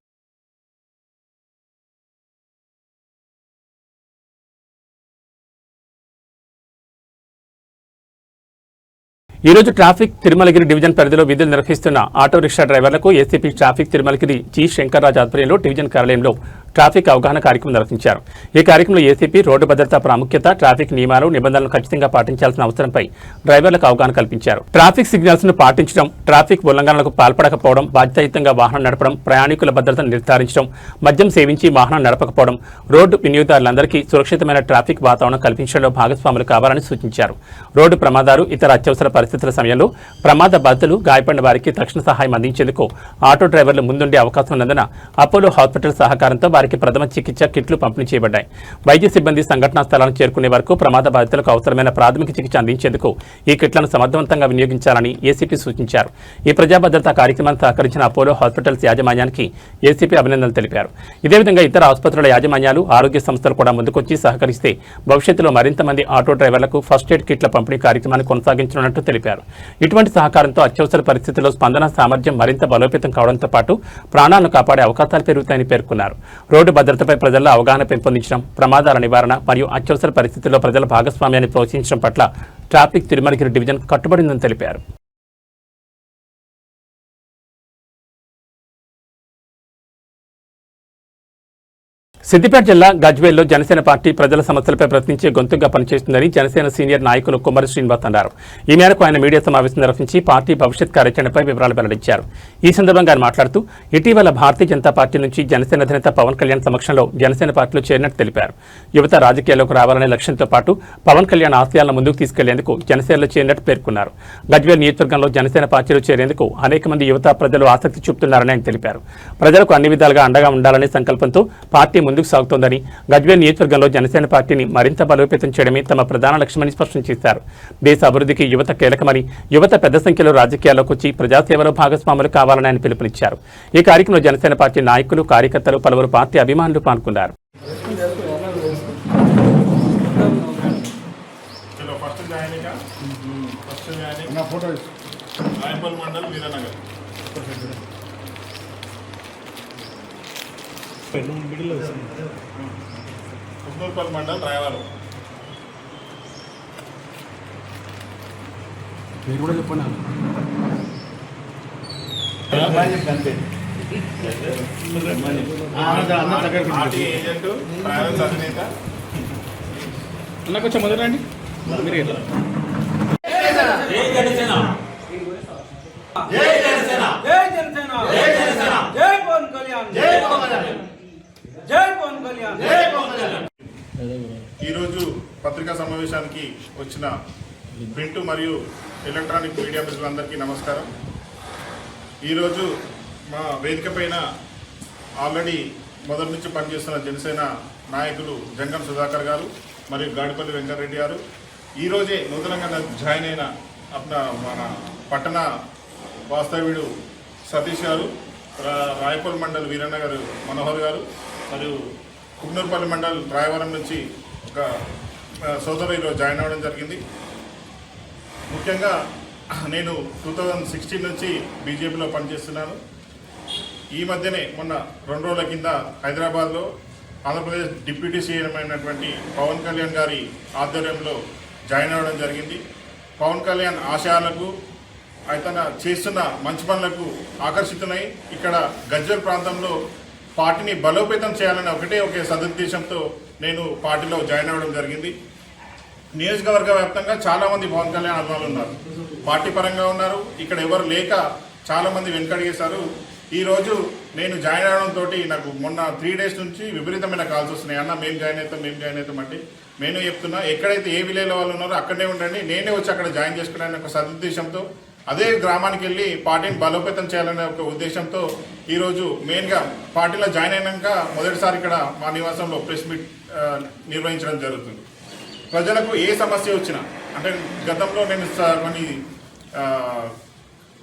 ఈ రోజు ట్రాఫిక్ తిరుమలగిరి డివిజన్ పరిధిలో విధులు నిర్వహిస్తున్న ఆటో రిక్షా డ్రైవర్లకు ఏసీపీ ట్రాఫిక్ తిరుమలగిరి జి శంకర్రాజ్ ఆధ్వర్యంలో డివిజన్ కార్యాలయంలో ట్రాఫిక్ అవగాహన కార్యక్రమం నిర్వహించారు. ఈ కార్యక్రమంలో ఏసీపీ రోడ్డు భద్రతా ప్రాముఖ్యత, ట్రాఫిక్ నియమాలు, నిబంధనలు ఖచ్చితంగా పాటించాల్సిన అవసరంపై డ్రైవర్లకు అవగాహన కల్పించారు. ట్రాఫిక్ సిగ్నల్స్ ను పాటించడం, ట్రాఫిక్ ఉల్లంఘనలకు పాల్పడకపోవడం, బాధ్యతాయుతంగా వాహనం నడపడం, ప్రయాణికుల భద్రతను నిర్ధారించడం, మద్యం సేవించి వాహనం నడపకపోవడం, రోడ్డు వినియోగదారులందరికీ సురక్షితమైన ట్రాఫిక్ వాతావరణం కల్పించడంలో భాగస్వాములు కావాలని సూచించారు. రోడ్డు ప్రమాదాలు, ఇతర అత్యవసర పరిస్థితుల సమయంలో ప్రమాద బాధితులు, గాయపడిన వారికి తక్షణ సహాయం అందించేందుకు ఆటో డ్రైవర్లు ముందుండే అవకాశం ఉన్నందున అపోలో హాస్పిటల్ సహకారంతో వారికి ప్రథమ చికిత్స కిట్లు పంపిణీ చేయబడ్డాయి. వైద్య సిబ్బంది సంఘటనా స్థలాలను చేరుకునే వరకు ప్రమాద బాధితులకు అవసరమైన ప్రాథమిక చికిత్స అందించేందుకు ఈ కిట్లను సమర్థవంతంగా వినియోగించాలని ఏసీపీ సూచించారు. ఈ ప్రజా భద్రతా కార్యక్రమాన్ని సహకరించిన అపోలో హాస్పిటల్స్ యాజమాన్యానికి ఏసీపీ అభినందనలు తెలిపారు. ఇదే విధంగా ఇతర ఆసుపత్రుల యాజమాన్యాలు, ఆరోగ్య సంస్థలు కూడా ముందుకొచ్చి సహకరిస్తే భవిష్యత్తులో మరింత మంది ఆటో డ్రైవర్లకు ఫస్ట్ ఎయిడ్ కిట్ల పంపిణీ కార్యక్రమాన్ని కొనసాగించనున్నట్టు తెలిపారు. ఇటువంటి సహకారంతో అత్యవసర పరిస్థితుల్లో స్పందన సామర్థ్యం మరింత బలోపేతం కావడంతో పాటు ప్రాణాలను కాపాడే అవకాశాలు పెరుగుతాయని పేర్కొన్నారు. రోడ్డు భద్రతపై ప్రజల్లో అవగాహన పెంపొందించడం, ప్రమాదాల నివారణ మరియు అత్యవసర పరిస్థితుల్లో ప్రజల భాగస్వామ్యాన్ని ప్రోత్సహించడం పట్ల ట్రాఫిక్ తిరుమలగిరి డివిజన్ కట్టుబడిందని తెలిపారు. సిద్దిపేట జిల్లా గజ్వేల్లో జనసేన పార్టీ ప్రజల సమస్యలపై ప్రశ్నించే గొంతుగా పనిచేస్తుందని జనసేన సీనియర్ నాయకులు కుమారి శ్రీనివాస్ అన్నారు. ఈ మేరకు ఆయన మీడియా సమావేశం నిర్వహించి పార్టీ భవిష్యత్ కార్యాచరణపై వివరాలు వెల్లడించారు. ఈ సందర్భంగా ఆయన మాట్లాడుతూ ఇటీవల భారతీయ జనతా పార్టీ నుంచి జనసేన అధినేత పవన్ కళ్యాణ్ సమక్షంలో జనసేన పార్టీలో చేరినట్టు తెలిపారు. యువత రాజకీయాల్లోకి రావాలనే లక్ష్యంతో పాటు పవన్ కళ్యాణ్ ఆశయాలను ముందుకు తీసుకెళ్లేందుకు జనసేనలో చేరినట్టు పేర్కొన్నారు. గజ్వేల్ నియోజకవర్గంలో జనసేన పార్టీలో చేరేందుకు అనేక మంది యువత ప్రజలు ఆసక్తి చూపుతున్నారని ఆయన తెలిపారు. ప్రజలకు అన్ని విధాలుగా అండగా ఉండాలనే సంకల్పంతో పార్టీ ముందుకు సాగుతోందని, గజ్వేల్ నియోజకవర్గంలో జనసేన పార్టీని మరింత బలోపేతం చేయడమే తమ ప్రధాన లక్ష్యమని స్పష్టం చేశారు. దేశ అభివృద్ధికి యువత కీలకమని, యువత పెద్ద సంఖ్యలో రాజకీయాల్లోకి వచ్చి ప్రజాసేవలో భాగస్వాములు కావాలని ఆయన పిలుపునిచ్చారు. ఈ కార్యక్రమంలో జనసేన పార్టీ నాయకులు, కార్యకర్తలు, పలువురు పార్టీ అభిమానులు పాల్గొన్నారు. మండల్ రాయవరం మీరు కూడా చెప్పండి. అన్న కొంచెం మొదలండి. ఈరోజు పత్రికా సమావేశానికి వచ్చిన ప్రింట్ మరియు ఎలక్ట్రానిక్ మీడియా మిత్రులందరికీ నమస్కారం. ఈరోజు మా వేదిక పైన ఆల్రెడీ మొదటి నుంచి పనిచేస్తున్న జనసేన నాయకులు జంగం సుధాకర్ గారు మరియు గాడిపల్లి వెంకటరెడ్డి గారు, ఈరోజే నూతనంగా జాయిన్ అయిన మన పట్టణ వాస్తవ్యుడు సతీష్ గారు, రాయపూర్ మండల్ వీరన్న గారు మనోహర్ గారు, మరియు కుమ్నూరుపల్లి మండల్ రాయవరం నుంచి ఒక సోదరు ఈరోజు జాయిన్ అవ్వడం జరిగింది. ముఖ్యంగా నేను 2016 నుంచి బీజేపీలో పనిచేస్తున్నాను. ఈ మధ్యనే మొన్న 2 రోజుల కింద హైదరాబాద్లో ఆంధ్రప్రదేశ్ డిప్యూటీ సీఎం అయినటువంటి పవన్ కళ్యాణ్ గారి ఆధ్వర్యంలో జాయిన్ అవ్వడం జరిగింది. పవన్ కళ్యాణ్ ఆశయాలకు ఆయన చేస్తున్న మంచి పనులకు ఆకర్షితులై ఇక్కడ గజ్వేల్ ప్రాంతంలో పార్టీని బలోపేతం చేయాలని ఒకే సదుద్దేశంతో నేను పార్టీలో జాయిన్ అవ్వడం జరిగింది. నియోజకవర్గ వ్యాప్తంగా చాలామంది పవన్ కళ్యాణ్ అభిమానులు ఉన్నారు, పార్టీ పరంగా ఉన్నారు. ఇక్కడ ఎవరు లేక చాలామంది వెనుకడిగేశారు. ఈరోజు నేను జాయిన్ అవడంతో నాకు మొన్న 3 డేస్ నుంచి విపరీతమైన కాల్స్ వస్తున్నాయి. అన్న మేము జాయిన్ అవుతాం అంటే నేను చెప్తున్నా, ఎక్కడైతే ఏ విలేజ్లో వాళ్ళు ఉన్నారో అక్కడే ఉండండి, నేనే వచ్చి అక్కడ జాయిన్ చేసుకున్నాను ఒక సదుద్దేశంతో అదే గ్రామానికి వెళ్ళి పార్టీని బలోపేతం చేయాలనే ఒక ఉద్దేశంతో ఈరోజు మెయిన్గా పార్టీలో జాయిన్ అయినాక మొదటిసారి ఇక్కడ మా నివాసంలో ప్రెస్ మీట్ నిర్వహించడం జరుగుతుంది. ప్రజలకు ఏ సమస్య వచ్చినా, అంటే గతంలో నేను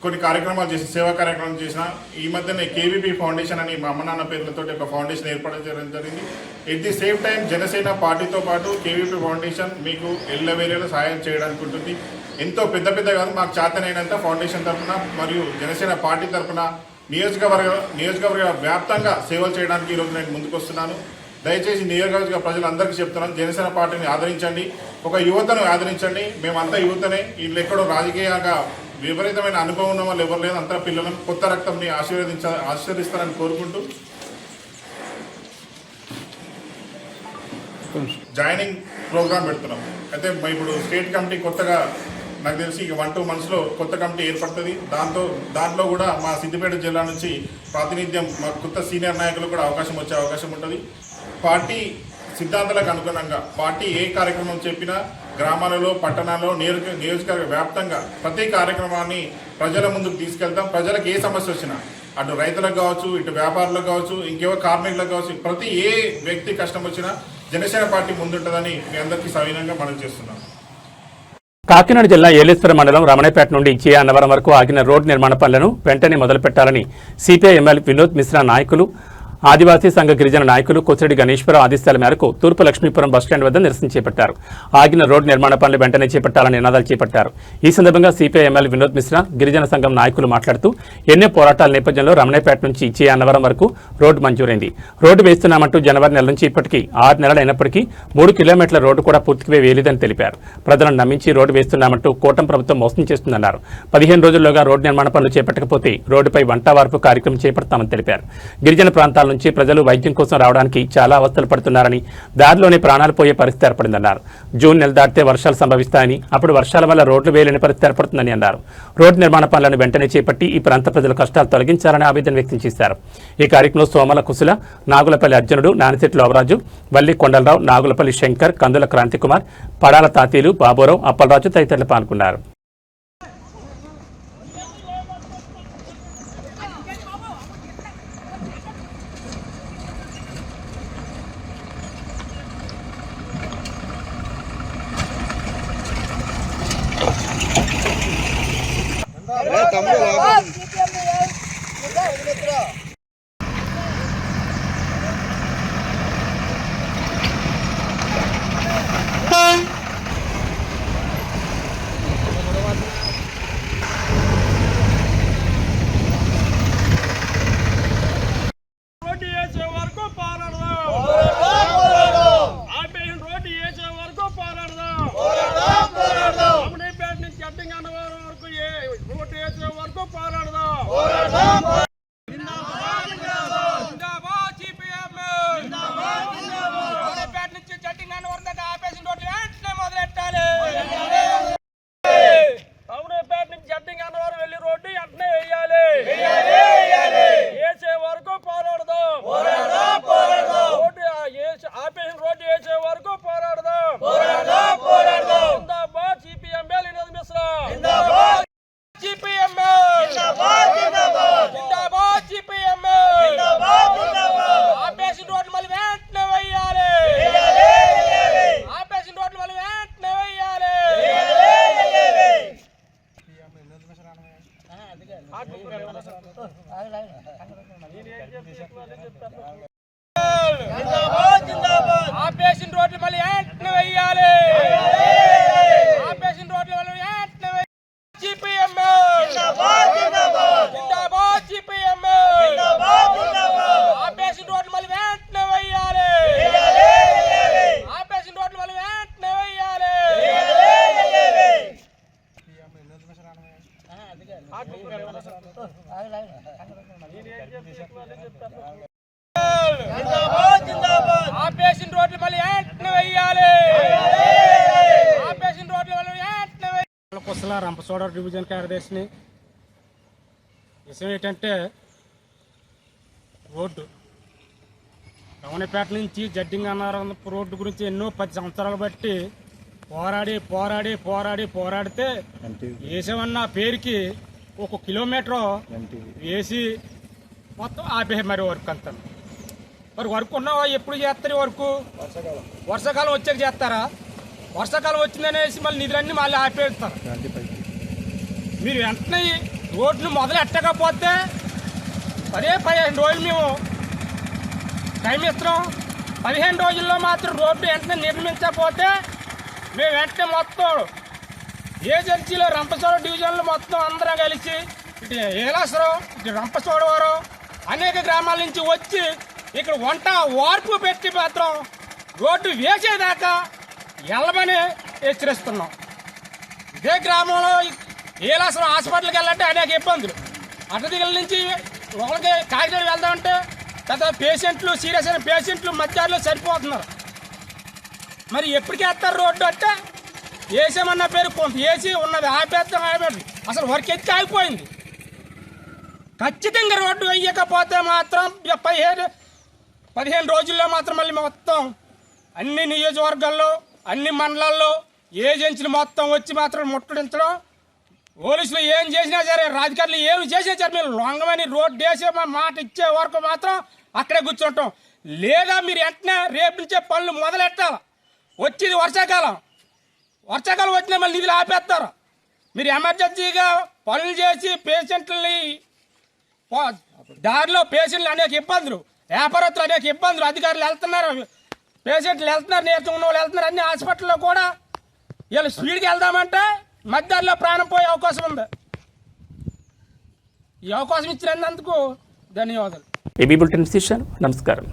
కొన్ని కార్యక్రమాలు చేసి సేవా కార్యక్రమాలు చేసిన, ఈ మధ్యనే కేవీపీ ఫౌండేషన్ అని మా అమ్మ నాన్న పేర్లతో ఒక ఫౌండేషన్ ఏర్పాటు చేయడం జరిగింది. At the same time Janasena పార్టీతో పాటు కేవీపీ ఫౌండేషన్ మీకు ఎల్లవేళలో సహాయం చేయడానికి ఉంటుంది. ఎంతో పెద్ద కాదు, మాకు చేతనైనంత ఫౌండేషన్ తరఫున మరియు జనసేన పార్టీ తరఫున నియోజకవర్గ వ్యాప్తంగా సేవలు చేయడానికి ఈరోజు నేను ముందుకు వస్తున్నాను. దయచేసి నియోజకవర్గ ప్రజలందరికీ చెప్తున్నాను, జనసేన పార్టీని ఆదరించండి, ఒక యువతను ఆదరించండి. మేమంతా యువతనే, వీళ్ళు ఎక్కడో రాజకీయంగా విపరీతమైన అనుభవం ఉన్న వాళ్ళు ఎవరు లేదు, అంతా పిల్లలను కొత్త రక్తంని ఆశీర్వదిస్తారని కోరుకుంటూ జాయినింగ్ ప్రోగ్రామ్ పెడుతున్నాం. అయితే ఇప్పుడు స్టేట్ కమిటీ కొత్తగా నాకు తెలిసి 1-2 monthsలో కొత్త కమిటీ ఏర్పడుతుంది. దాంట్లో కూడా మా సిద్దిపేట జిల్లా నుంచి ప్రాతినిధ్యం మా కొత్త సీనియర్ నాయకులకు కూడా వచ్చే అవకాశం ఉంటుంది. పార్టీ సిద్ధాంతాలకు అనుగుణంగా పార్టీ ఏ కార్యక్రమం చెప్పినా గ్రామాలలో, పట్టణాల్లో, నియోజకవర్గ వ్యాప్తంగా ప్రతి కార్యక్రమాన్ని ప్రజల ముందుకు తీసుకెళ్తాం. ప్రజలకు ఏ సమస్య వచ్చినా, అటు రైతులకు కావచ్చు, ఇటు వ్యాపారులకు కావచ్చు, ఇంకెవరు కార్మికులకు కావచ్చు, ప్రతి ఏ వ్యక్తి కష్టం వచ్చినా జనసేన పార్టీ ముందుంటుందని మీ అందరికీ సవినంగా మనం చేస్తున్నాం. కాకినాడ జిల్లా ఏలేశ్వరం మండలం రమణపేట నుండి జియా అన్నవరం వరకు ఆగిన రోడ్డు నిర్మాణ పనులను వెంటనే మొదలుపెట్టాలని సిపిఐ ఎమ్మెల్యే వినోద్ మిశ్రా నాయకులు, ఆదివాసీ సంఘ గిరిజన నాయకులు కొసిరెడ్డి గణేశ్వరరావు ఆదేశాల మేరకు తూర్పు లక్ష్మీపురం బస్టాండ్ వద్ద నిరసన చేపట్టారు. ఆగిన రోడ్డు నిర్మాణ పనులు వెంటనే చేపట్టాలని నినాదాలు చేపట్టారు. ఈ సందర్భంగా సిపిఐ ఎమ్మెల్యే వినోద్ మిశ్రా, గిరిజన సంఘం నాయకులు మాట్లాడుతూ ఎన్నో పోరాటాల నేపథ్యంలో రమణపేట నుంచి జియా అన్నవరం వరకు రోడ్డు మంజూరైంది. రోడ్డు వేస్తున్నామంటూ జనవరి నెల నుంచి ఇప్పటికీ 6 నెలలు అయినప్పటికీ 3 కిలోమీటర్ల రోడ్డు కూడా పూర్తిగా వేయలేదని తెలిపారు. ప్రజలను నమ్మించి రోడ్డు వేస్తున్నామంటూ కూటమి ప్రభుత్వం మోసం చేస్తుందన్నారు. 15 రోజుల్లోగా రోడ్డు నిర్మాణ పనులు చేపట్టకపోతే రోడ్డుపై వంటవార్పు కార్యక్రమం చేపడతామని తెలిపారు. గిరిజన ప్రాంతాల నుంచి ప్రజలు వైద్యం కోసం రావడానికి చాలా అవస్థలు పడుతున్నారని, దారిలోనే ప్రాణాలు పోయే పరిస్థితి ఏర్పడిందన్నారు. జూన్ నెల దాటితే వర్షాలు సంభవిస్తాయని, అప్పుడు వర్షాల వల్ల రోడ్లు వేయలేని పరిస్థితి ఏర్పడుతుందని అన్నారు. రోడ్డు నిర్మాణ పనులను వెంటనే చేపట్టి ఈ ప్రాంత ప్రజల కష్టాలు తొలగించాలని ఆవేదన వ్యక్తం చేశారు. ఈ కార్యక్రమంలో సోమల కుశల, నాగులపల్లి అర్జునుడు, నానిశెట్టి లోవరాజు, వల్లి కొండలరావు, నాగులపల్లి శంకర్, కందుల క్రాంతికుమార్, పడాల తాతీలు, బాబురావు, అప్పలరాజు తదితరులు పాల్గొన్నారు. నుంచి అడ్డంగా ఆపేసిన రోడ్లు మళ్ళీ వెంటనే వేయాలి. ఆపేసిన రోడ్లు మళ్ళీ వెంటనే వేయాలి. జిందాబాద్ సిపిఎం. ఆపేసిన రోడ్లు మళ్ళీ వెంటనే వేయాలి. ఆపేసిన రోడ్లు మళ్ళీ వెంటనే వేయాలి. ఆపేసిన రోడ్లు మళ్ళీ వెంటనే వేయాలి. ఆపేసిన రోడ్లు మళ్ళీ వెంటనే వేయాలి. కుసల రంపచోడ డివిజన్ కార్యదర్శిని. విషయం ఏంటంటే రోడ్డు రమణపేట నుంచి జడ్డింగ్ అన్నారం రోడ్డు గురించి ఎన్నో 10 సంవత్సరాలు బట్టి పోరాడితే వేసామన్న పేరుకి 1 కిలోమీటర్ వేసి మొత్తం ఆపే మరి వర్క్ అంతా. మరి వర్క్ ఉన్నావా ఎప్పుడు చేస్తారు వర్క్? వర్షాకాలం వచ్చాక చేస్తారా? వర్షాకాలం వచ్చిందనేసి మళ్ళీ నిధులన్నీ మళ్ళీ ఆపేస్తారు. మీరు వెంటనే రోడ్లు మొదలు ఎట్టకపోతే 15 రోజులు మేము టైం ఇస్తున్నాం. 15 రోజుల్లో మాత్రం రోడ్డు వెంటనే నిర్మించకపోతే మేము వెంటనే మొత్తం ఏజెన్సీలో రంపచోడ డివిజన్లో మొత్తం అందరం కలిసి ఇటు ఏలాసరం ఇటు రంపచోడవరం అనేక గ్రామాల నుంచి వచ్చి ఇక్కడ వంట వార్పు పెట్టి మాత్రం రోడ్డు వేసేదాకా వెళ్ళమని హెచ్చరిస్తున్నాం. ఇదే గ్రామంలో ఏలాసరం హాస్పిటల్కి వెళ్ళాలంటే అనేక ఇబ్బందులు. అడ్డదిగల నుంచి ఒకరికి కాకినాడ వెళ్దామంటే పెద్ద పేషెంట్లు సీరియస్ అయిన పేషెంట్లు మధ్యాహ్నంలో సరిపోతున్నారు. మరి ఎప్పటికి వేస్తారు రోడ్డు అంటే? వేసామన్న పేరు కొంత వేసి ఉన్నది ఆపేస్తాం అసలు వర్క్ ఎత్తి ఆగిపోయింది. ఖచ్చితంగా రోడ్డు వేయకపోతే మాత్రం 15 రోజుల్లో మాత్రం మళ్ళీ మొత్తం అన్ని నియోజకవర్గాల్లో అన్ని మండలాల్లో ఏజెన్సీలు మొత్తం వచ్చి మాత్రం ముట్టడించడం. పోలీసులు ఏం చేసినా సరే, రాజకీయాలు ఏమి చేసినా సరే మీరు లొంగమని రోడ్డు వేసే మాట ఇచ్చే వరకు మాత్రం అక్కడే కూర్చుంటాం. లేదా మీరు వెంటనే రేపు నుంచే పనులు మొదలెట్టాలి. వచ్చేది వర్షాకాలం వచ్చినా మళ్ళీ నిధులు ఆపేస్తారు. మీరు ఎమర్జెన్సీగా పనులు చేసి పేషెంట్లని దారిలో పేషెంట్లు అనేక ఇబ్బందులు, వ్యాపారస్తులు అనేక ఇబ్బందులు, అధికారులు వెళ్తున్నారు, పేషెంట్లు వెళ్తున్నారు, నేర్చుకున్న వాళ్ళు వెళ్తున్నారు. అన్ని హాస్పిటల్లో కూడా వీళ్ళు స్పీడ్కి వెళ్దామంటే మధ్యలో ప్రాణం పోయే అవకాశం ఉంది. ఈ అవకాశం ఇచ్చినందుకు ధన్యవాదాలు. ఏబీ బులెటిన్ నమస్కారం.